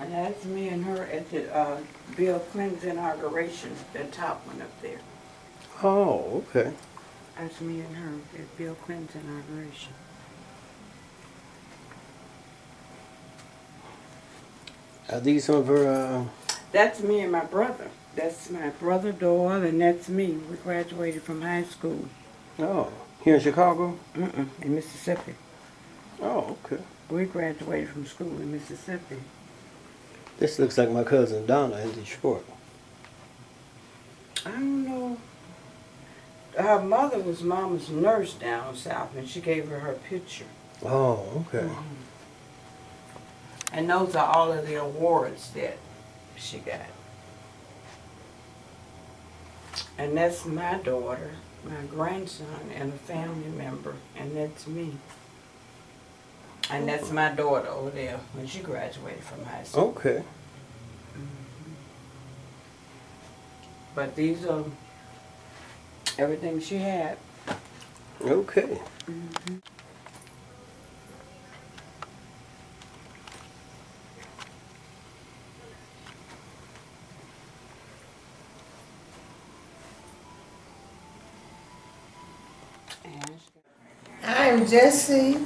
And that's me and her at the Bill Clinton's inauguration, the top one up there. Oh, okay. That's me and her at Bill Clinton's inauguration. Are these some of her, That's me and my brother. That's my brother Doyle, and that's me. We graduated from high school. oh, here in Chicago? In Mississippi. Oh, okay. We graduated from school in Mississippi. This looks like my cousin Donna in Detroit. I don't know. Her mother was Mama's nurse down south, and she gave her picture. Oh, okay. And those are all of the awards that she got. And that's my daughter, my grandson, and a family member, and that's me. And that's my daughter over there when she graduated from high school. Okay. But these are everything she had. Okay. I am Jessie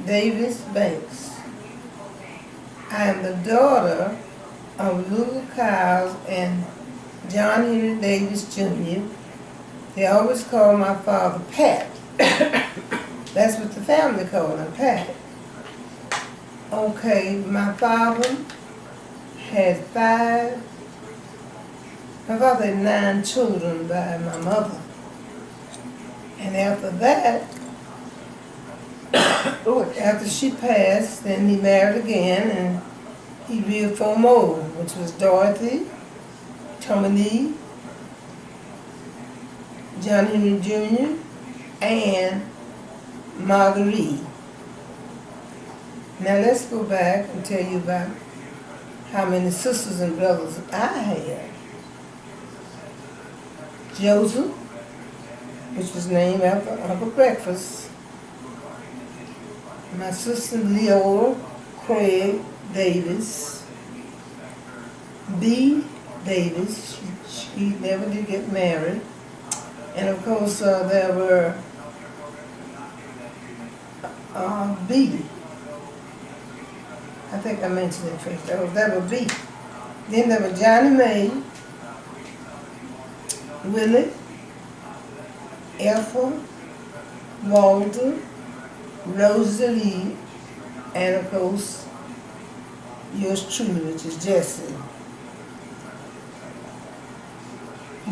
Davis Banks. I am the daughter of Lulu Kyles and John Henry Davis Jr. They always call my father Pat. That's what the family called him, Pat. Okay, my father had my father had 9 children by my mother. And after that, after she passed, then he married again and he reared 4 more, which was Dorothy, Tommy, John Henry Jr., and Marguerite. Now let's go back and tell you about how many sisters and brothers I had. Joseph, which was named after Uncle Breakfast. My sister Leora Craig Davis. B. Davis, she never did get married. And of course there were B. I think I mentioned it first. That was B. Then there was Johnny Mae, Willie, Ethel, Walter, Rosalie, and of course, yours truly, which is Jessie.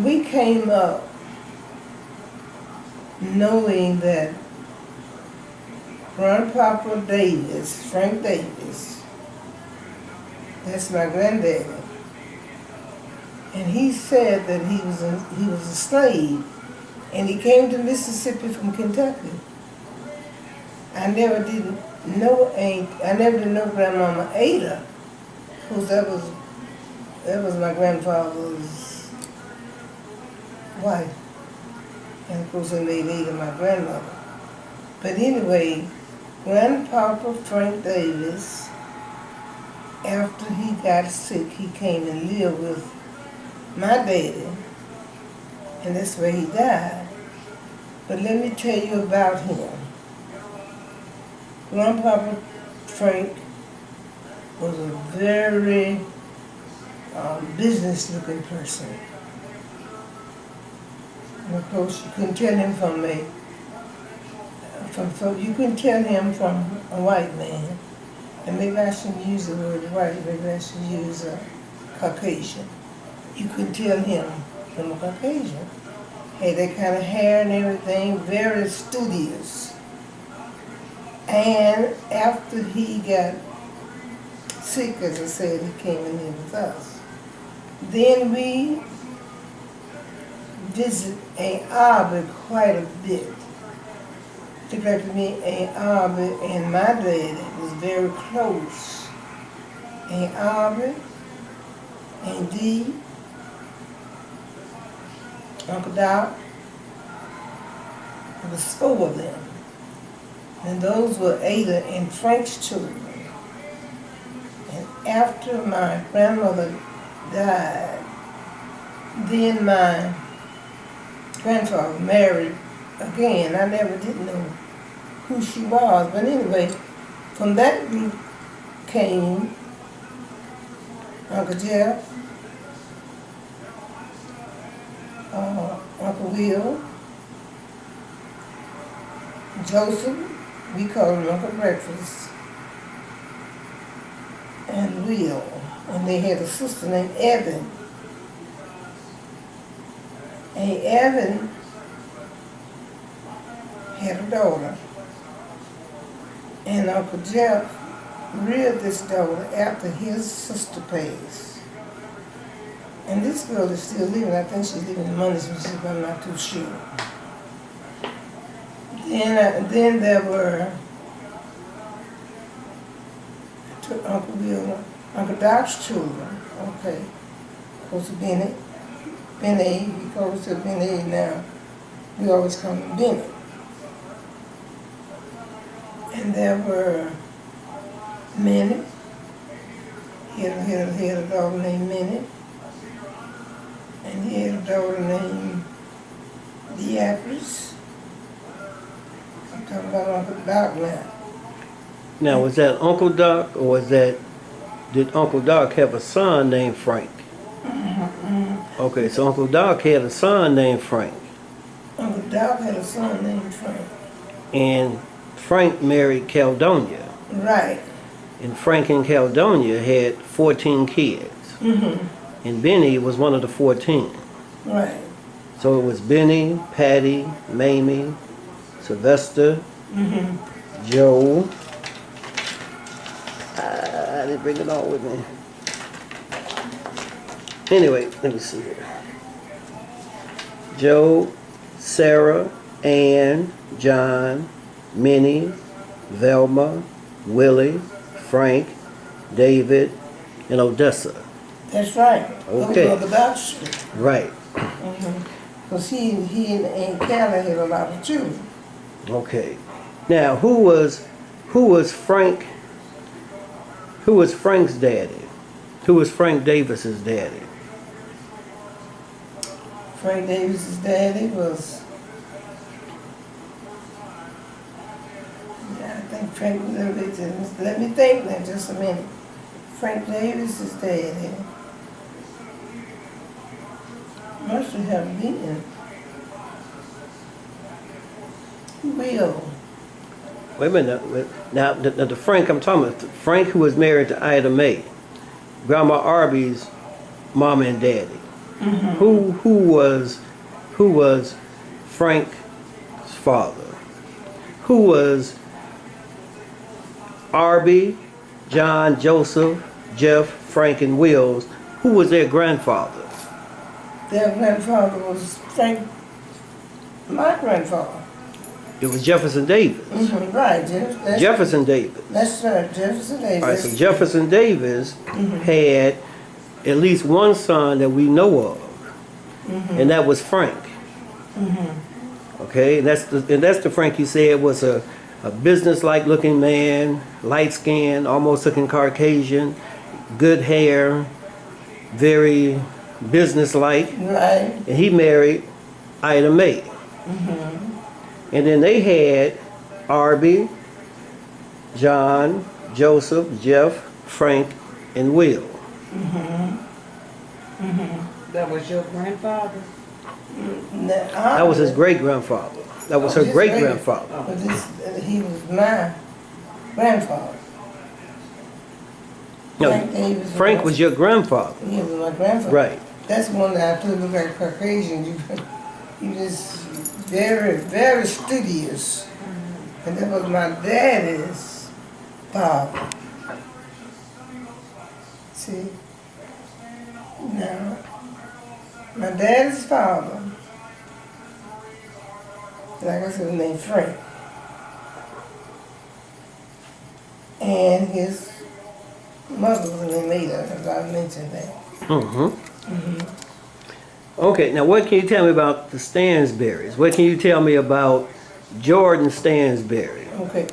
We came up knowing that Grandpapa Davis, Frank Davis, that's my granddaddy, and he said that he was a slave, and he came to Mississippi from Kentucky. I never did know Grandmama Ada, because that was my grandfather's wife, and of course they made Ada my grandmother. But anyway, Grandpapa Frank Davis, after he got sick, he came and lived with my daddy, and that's where he died. But let me tell you about him. Grandpapa Frank was a very business-looking person. And of course, you couldn't tell him you couldn't tell him from a white man. And maybe I shouldn't use the word white, maybe I should use Caucasian. You couldn't tell him from a Caucasian. Had that kind of hair and everything, very studious. And after he got sick, as I said, he came and lived with us. Then we visited Aunt Arbor quite a bit. Particularly to me, Aunt Arbor and my daddy was very close. Aunt Arbor, Aunt Dee, Uncle Doc, there was 4 of them. And those were Ada and Frank's children. And after my grandmother died, then my grandfather married again. I never did know who she was, but anyway, from that group came Uncle Jeff, Uncle Will, Joseph, we call him Uncle Breakfast, and Will. And they had a sister named Evan. And Evan had a daughter. And Uncle Jeff reared this daughter after his sister passed. And this girl is still living. I think she's living in Moneysville, but I'm not too sure. Then there were Uncle Will, Uncle Doc's children. Okay, goes to Bennett. Benny, he goes to Benny now. We always call him Benny. And there were Minnie. He had a daughter named Minnie. And he had a daughter named Beatrice. I'm talking about Uncle Doc now. Now, was that Uncle Doc, or did Uncle Doc have a son named Frank? Okay, so Uncle Doc had a son named Frank. Uncle Doc had a son named Frank. And Frank married Caledonia. Right. And Frank and Caledonia had 14 kids. And Benny was one of the 14. Right. So it was Benny, Patty, Mamie, Sylvester, Joe. I didn't bring it all with me. Anyway, let me see here. Joe, Sarah, Ann, John, Minnie, Velma, Willie, Frank, David, and Odessa. That's right. Okay. Those were the Doc's. Right. Because he and Aunt Callie had a lot of children. Okay. Now, who was Frank? Who was Frank's daddy? Who was Frank Davis's daddy? Frank Davis's daddy was, I think Frank, let me think now just a minute. Frank Davis's daddy must have been Will. Wait a minute. Now, the Frank I'm talking about, Frank who was married to Ida Mae, Grandma Arby's mama and daddy. Who was Frank's father? Who was Arby, John, Joseph, Jeff, Frank, and Wills? Who was their grandfather? Their grandfather was Frank, my grandfather. It was Jefferson Davis. Right, Jefferson Davis. That's right, Jefferson Davis. All right, so Jefferson Davis had at least one son that we know of, and that was Frank. Okay, and that's the Frank you said was a business-like looking man, light-skinned, almost looking Caucasian, good hair, very business-like. Right. And he married Ida Mae. And then they had Arby, John, Joseph, Jeff, Frank, and Will. That was your grandfather? That was his great-grandfather. That was her great-grandfather. But he was my grandfather. No, Frank was your grandfather. He was my grandfather. Right. That's one that I told you like Caucasian. You just very, very studious. And that was my daddy's father. See? Now, my daddy's father, like I said, was named Frank. And his mother was named Ada, as I mentioned that. Okay, now what can you tell me about the Stansberries? What can you tell me about Jordan Stansberry? Okay.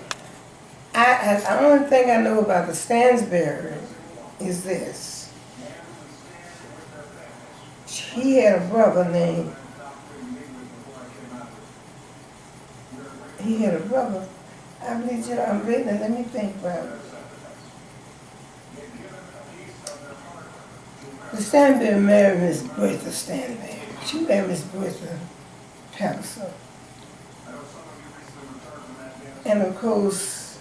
I only thing I know about the Stansberry is this. He had a brother named, I believe I'm reading it, let me think about it. The Stanberry married Miss Bertha Stanberry. She married Miss Bertha Patterson. And of course,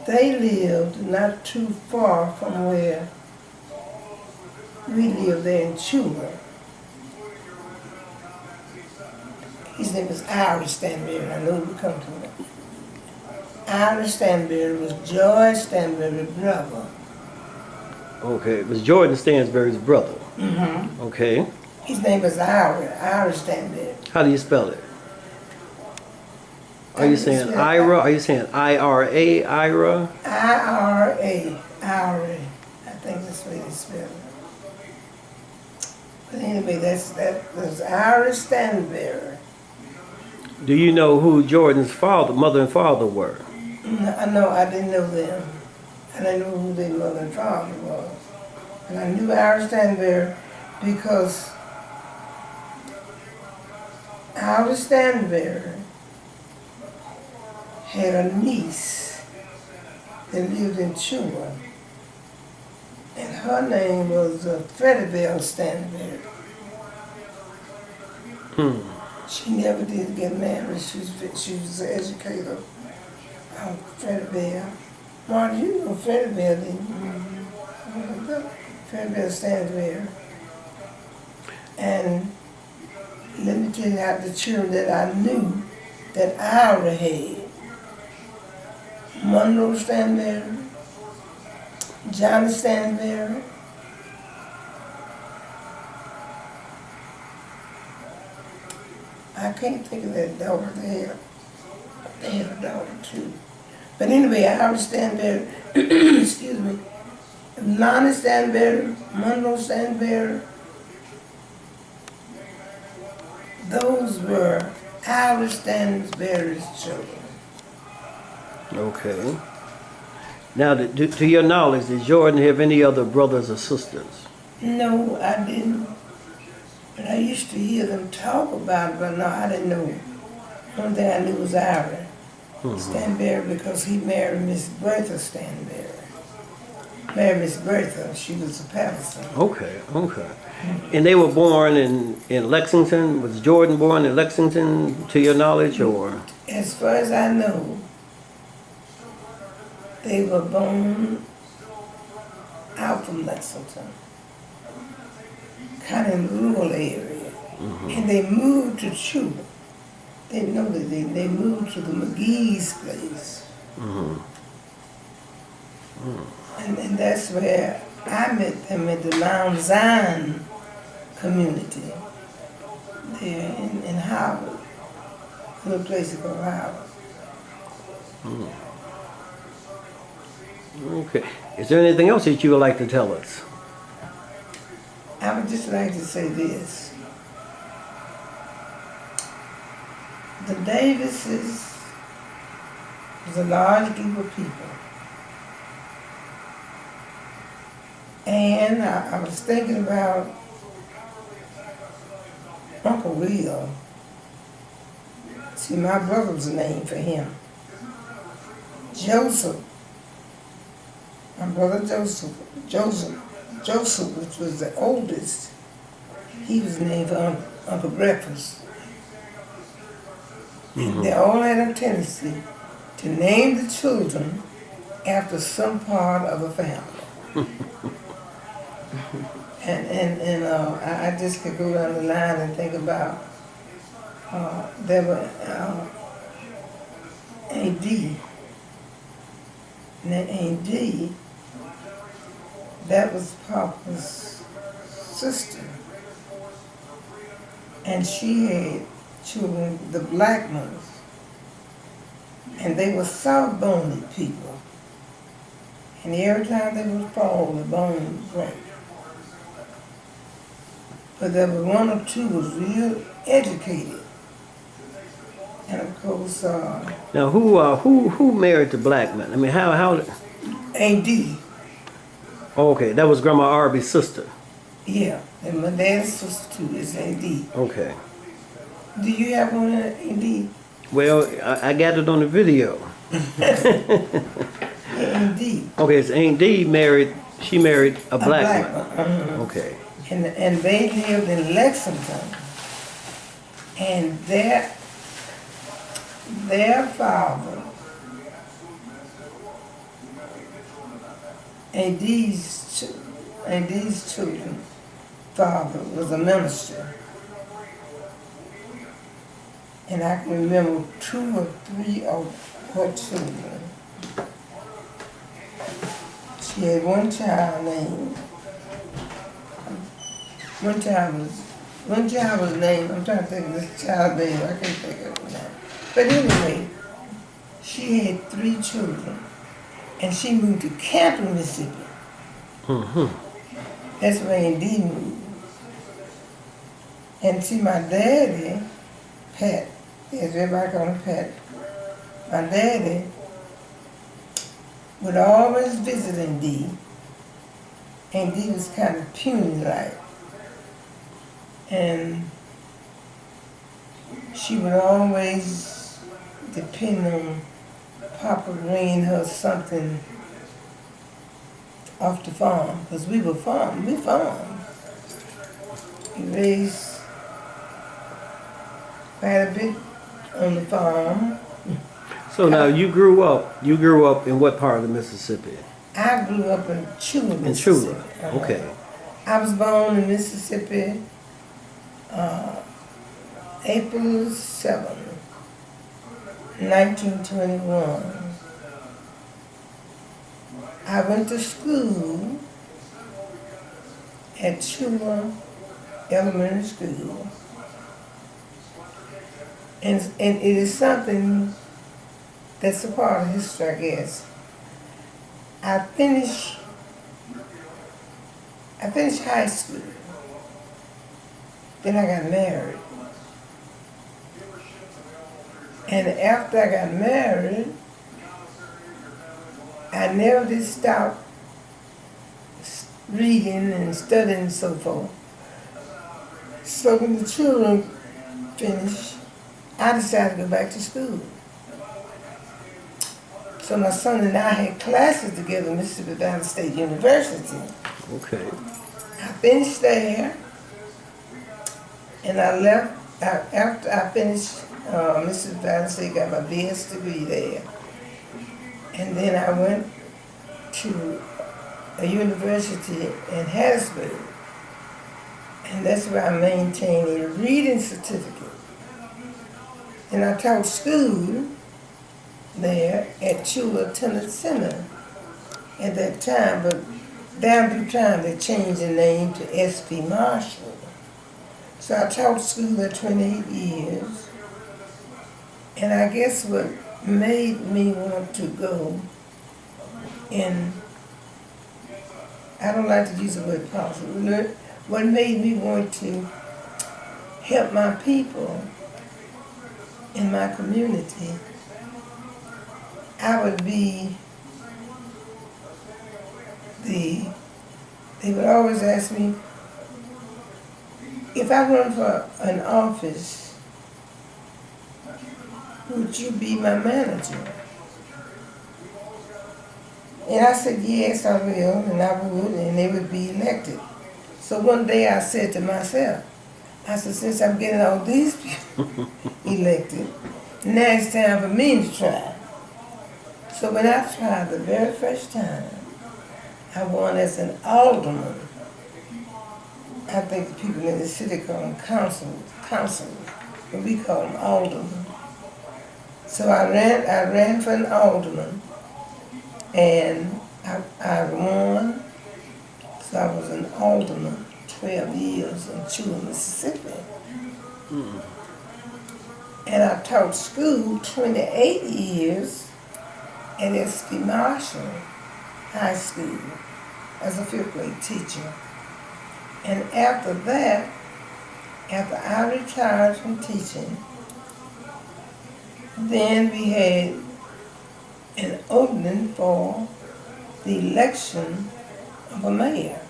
they lived not too far from where we live there in Chula. His name was Irish Stanberry. I know he would come to it. Irish Stanberry was George Stanberry's brother. Okay, it was Jordan Stansberry's brother. Mm-hmm. Okay. His name was Irish Stanberry. How do you spell it? Are you saying Ira? Are you saying IRA, Ira? IRA. I think that's the way they spell it. But anyway, that was Irish Stanberry. Do you know who Jordan's mother and father were? No, I didn't know them. I didn't know who their mother and father was. And I knew Irish Stanberry because Irish Stanberry had a niece that lived in Chula. And her name was Freddie Bell Stanberry. She never did get married. She was an educator. Freddie Bell. Marty, you know Freddie Bell, didn't you? Mm-hmm. Freddie Bell Stanberry. And let me tell you how the children that I knew that Ira had. Monroe Stanberry, Johnny Stanberry, I can't think of that daughter. They had a daughter too. But anyway, Irish Stanberry, excuse me, Lonnie Stanberry, Monroe Stanberry, those were Irish Stanberry's children. Okay. Now, to your knowledge, did Jordan have any other brothers or sisters? No, I didn't. But I used to hear them talk about it, but no, I didn't know. One thing I knew was Ira Stanberry because he married Miss Bertha Stanberry. Married Miss Bertha, she was a Patterson. Okay. And they were born in Lexington? Was Jordan born in Lexington, to your knowledge, or? As far as I know, they were born out from Lexington, kind of in the rural area. And they moved to Chula. They know that they moved to the McGee's place. And that's where I met them at the Mount Zion community there in Howard, a little place called Howard. Okay. Is there anything else that you would like to tell us? I would just like to say this. The Davises was a large group of people. And I was thinking about Uncle Will. See, my brother was named for him. Joseph. My brother Joseph, which was the oldest, he was named for Uncle Breakfast. They all had a tendency to name the children after some part of the family. and I just could go down the line and think about there were A.D. And that A.D., that was Papa's sister. And she had children, the black ones. And they were soft-boned people. And every time they would fall, the bone would break. But there was one or two was real educated. And of course, Now, who married the black man? I mean, how? A.D. Okay, that was Grandma Arby's sister. Yeah, and my dad's sister too is AD. Okay. Do you have one AD? Well, I got it on the video. AD. Okay, it's Aunt D married, she married a A black black one. one. Uh-huh. Okay. And they lived in Lexington. And their father, AD's children, father was a minister. And I can remember 2 or 3 of her children. She had one child was named, I'm trying to think of this child's name, I can't think of it now. But anyway, she had 3 children, and she moved to Canton, Mississippi. That's where Indy moved. And see, my daddy, Pat, yes, everybody call him Pat, my daddy would always visit Indy, and Indy was kind of puny-like. And she would always depend on Papa bringing her something off the farm, because we farmed. We raised quite a bit on the farm. So now you grew up in what part of the Mississippi? I grew up in Chula, In Mississippi. Chula. Okay. I was born in Mississippi April 7, 1921. I went to school at Chula Elementary School. And it is something that's a part of history, I guess. I finished high school. Then I got married. And after I got married, I never did stop reading and studying and so forth. So when the children finished, I decided to go back to school. So my son and I had classes together at Mississippi Valley State University. Okay. I finished there, and I left after I finished Mississippi Valley State, got my BS degree there. And then I went to a university in Hattiesburg, and that's where I maintained a reading certificate. And I taught school there at Chula Tenant Center at that time, but down through time they changed the name to S.P. Marshall. So I taught school there 28 years, and I guess what made me want to go in, I don't like to use the word possible, what made me want to help my people in my community, I would be they would always ask me, if I run for an office, would you be my manager? And I said, yes, I will, and I would, and they would be elected. So one day I said to myself, I said, since I'm getting all these people elected, now it's time for me to try. So when I tried the very first time, I won as an alderman. I think the people in the city call them council, but we call them alderman. So I ran for an alderman, and I won. So I was an alderman 12 years in Chula, Mississippi. And I taught school 28 years at S.P. Marshall High School as a 5th grade teacher. And after that, after I retired from teaching, then we had an opening for the election of a mayor.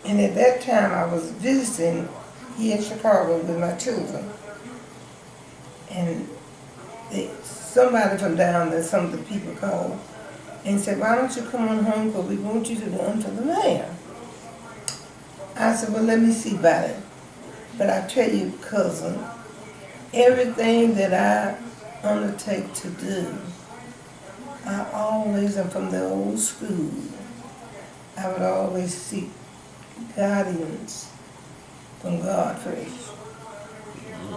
And at that time, I was visiting here in Chicago with my children. And somebody from down there, some of the people called and said, why don't you come on home because we want you to run for the mayor. I said, well, let me see about it. But I tell you, cousin, everything that I undertake to do, I always am from the old school. I would always seek guidance from God first.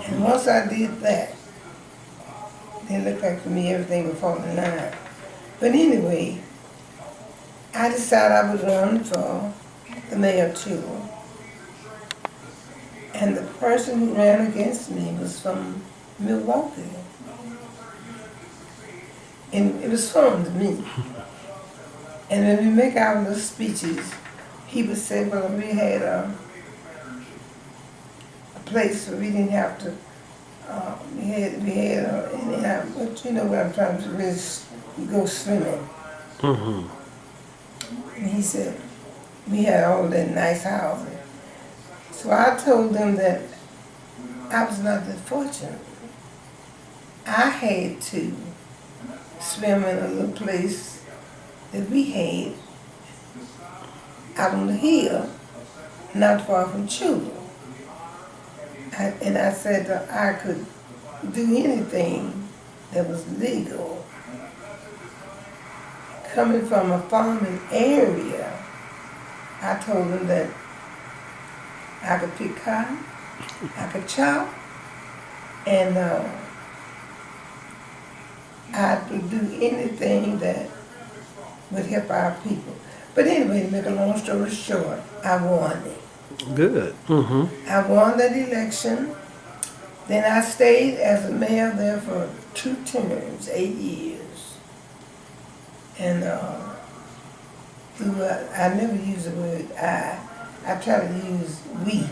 And once I did that, then it looked like to me everything would fall in line. But anyway, I decided I would run for the mayor too. And the person who ran against me was from Milwaukee. And it was fun to me. And when we make our little speeches, he would say, well, we had a place where we didn't have to, but you know what I'm trying to do is go swimming. And he said, we had all that nice housing. So I told them that I was not that fortunate. I had to swim in a little place that we had out on the hill, not far from children. And I said that I could do anything that was legal. Coming from a farming area, I told them that I could pick cotton, I could chop, and I could do anything that would help our people. But anyway, to make a long story short, I won it. Good. I won that election. Then I stayed as a mayor there for 2 terms, 8 years. And I never use the word I try to use we.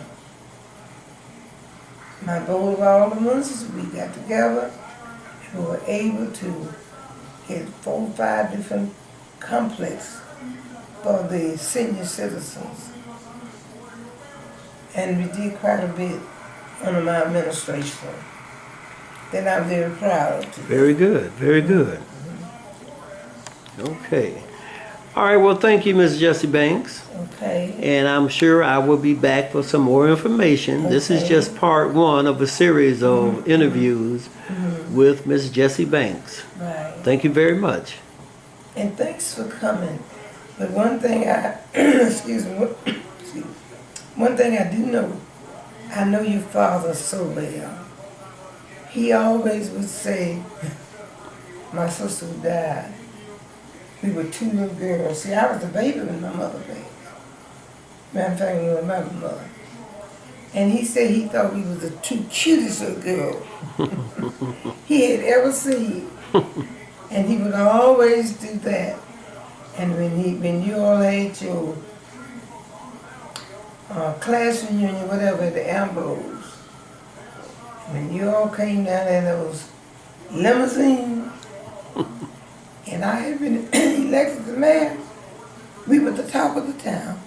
My board of aldermen, we got together and we were able to get 4 or 5 different complexes for the senior citizens. And we did quite a bit under my administration that I'm very proud of. Very good. Very good. Okay. All right. Well, thank you, Ms. Jessie Banks. Okay. And I'm sure I will be back for some more information. Okay. This is just part 1 of a series of interviews with Ms. Jessie Banks. Right. Thank you very much. And thanks for coming. But one thing excuse me, one thing I do know, I know your father so well. He always would say, my sister who died, we were 2 little girls. See, I was the baby when my mother died. Matter of fact, when my mother. And he said he thought we was the 2 cutest little girls he had ever seen. And he would always do that. And when you all had your class reunion, whatever, at the Ambrose, when you all came down in those limousines, and I had been elected the mayor, we were the top of the town.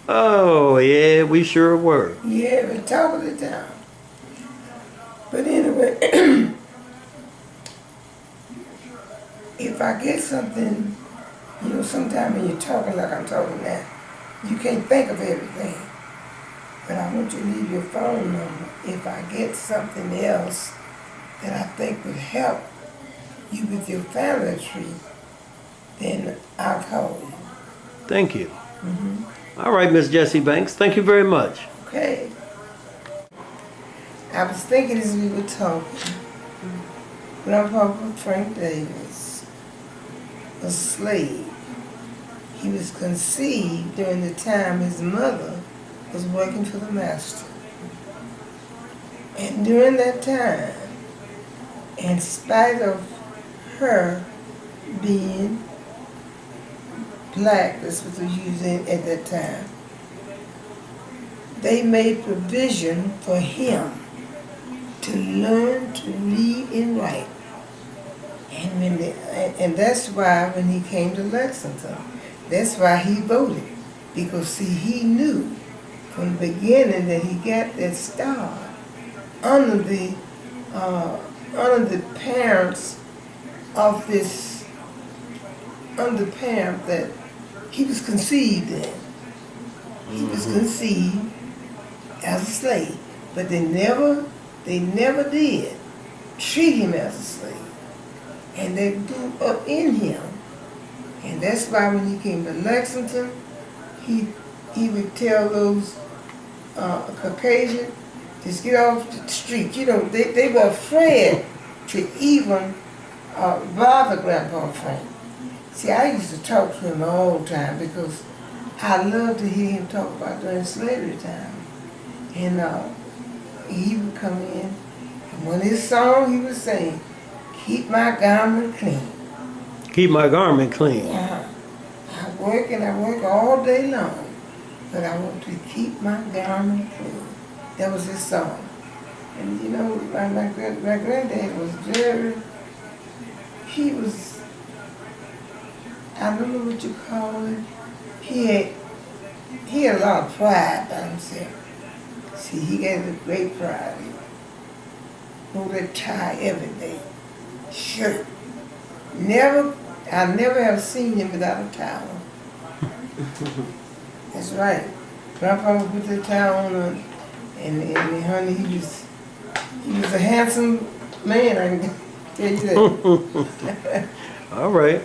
Oh, yeah, we sure were. Yeah, the top of the town. But anyway, if I get something, you know, sometimes when you're talking like I'm talking now, you can't think of everything. But I want you to leave your phone number. If I get something else that I think would help you with your family tree, then I'll call you. Thank you. All right, Ms. Jessie Banks. Thank you very much. Okay. I was thinking as we were talking, Grandpa Frank Davis was a slave. He was conceived during the time his mother was working for the master. And during that time, in spite of her being black, that's what they were using at that time, they made provision for him to learn to read and write. And And and that's why when he came to Lexington, that's why he voted. Because see, he knew from the beginning that he got that star under the parents of this, under the parent that he was conceived in. He was conceived as a slave, but they never did treat him as a slave. And they grew up in him. And that's why when he came to Lexington, he would tell those Caucasian, just get off the street. You know, they were afraid to even bother Grandpa Frank. See, I used to talk to him all the time because I loved to hear him talk about during slavery time. And he would come in, and when his song he would sing, keep my garment clean. Keep my garment clean. I work all day long, but I want to keep my garment clean. That was his song. And you know, my granddad was he was, I don't know what you call it. He had a lot of pride by himself. See, he got a great pride. He wore that tie every day. Shirt. I never have seen him without a towel. That's right. Grandpa would put that towel on, and honey, he was a handsome man, I can tell you that. All right.